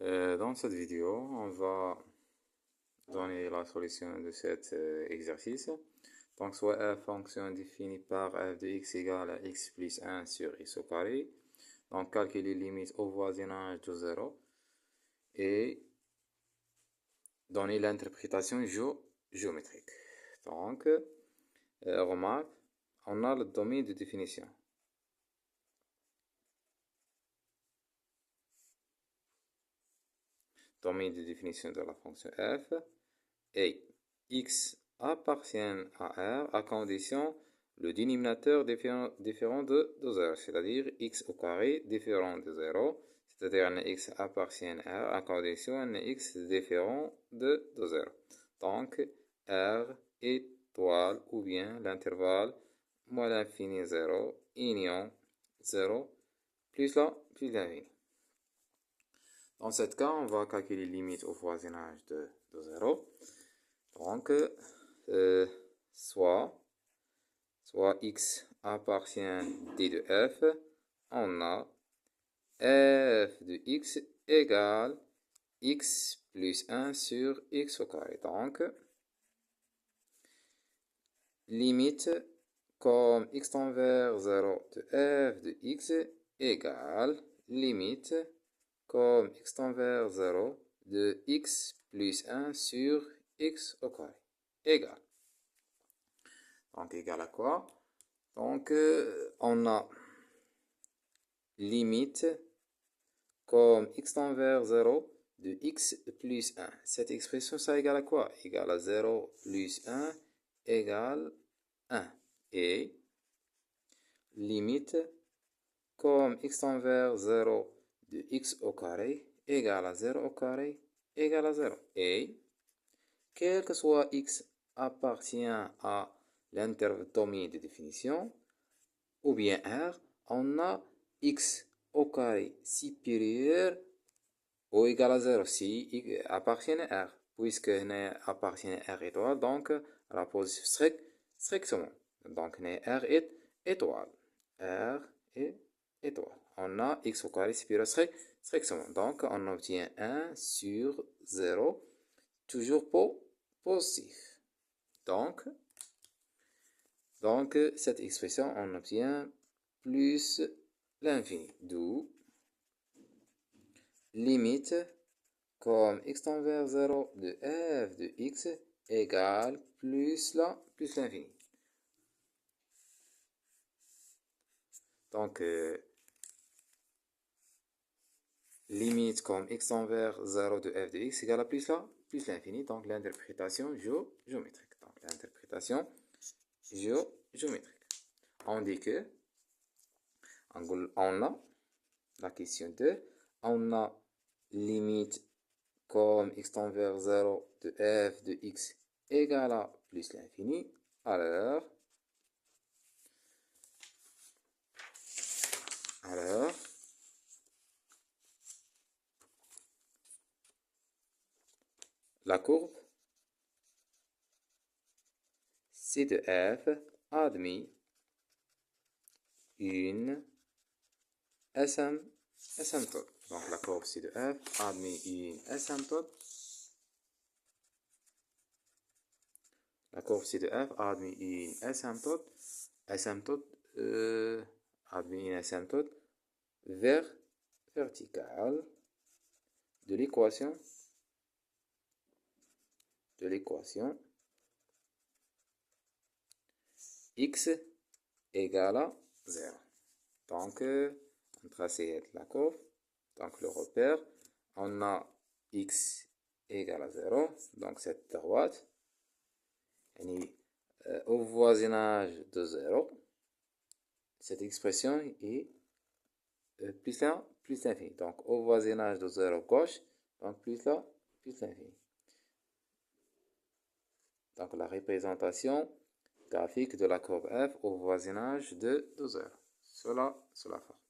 Dans cette vidéo, on va donner la solution de cet exercice. Donc, soit f fonction définie par f de x égale à x plus 1 sur x au carré. Donc, calculer les limites au voisinage de 0 et donner l'interprétation géométrique. Donc, remarque, on a le domaine de définition. Domaine de définition de la fonction f et x appartient à R à condition le dénominateur différent de 0, c'est-à-dire x au carré différent de 0, c'est-à-dire un x appartient à R à condition un x différent de 0. Donc, R étoile ou bien l'intervalle moins l'infini 0, union 0, plus l'infini. Dans ce cas, on va calculer les limites au voisinage de 0. Donc, soit x appartient d de f, on a f de x égale x plus 1 sur x au carré. Donc, limite comme x tend vers 0 de f de x égale limite comme x tend vers 0 de x plus 1 sur x au carré. Égal. Donc, égal à quoi? Donc, on a limite comme x tend vers 0 de x plus 1. Cette expression, ça égale à quoi? Égale à 0 plus 1 égale 1. Et limite comme x tend vers 0 de x au carré égale à 0 au carré égale à 0. Et quel que soit x appartient à l'interdomaine de définition, ou bien R, on a x au carré supérieur ou égal à 0 si x appartient à R. Puisque n appartient à R étoile, donc à la position strictement. Donc n R est étoile. R est étoile. On a x au carré supérieur strictement. Donc on obtient 1 sur 0, toujours positif. Donc, cette expression, on obtient plus l'infini, d'où limite comme x tend vers 0 de f de x égale plus l'infini. Donc, limite comme x tend vers 0 de f de x égale à plus l'infini. Donc, l'interprétation géométrique. Donc, l'interprétation géométrique. On dit que on a la question 2, on a limite comme x tend vers 0 de f de x égale à plus l'infini. Alors, la courbe C de f admet une asymptote. Donc, la courbe C de f admet une asymptote. La courbe C de f admet une asymptote. Admet une asymptote verticale de l'équation x égale à 0. Donc, on trace la courbe. Donc, le repère, on a x égale à 0. Donc, cette droite, est au voisinage de 0. Cette expression est plus l'infini. Donc, au voisinage de 0 gauche, donc plus l'infini. Donc, la représentation graphique de la courbe f au voisinage de 0. Cela forme.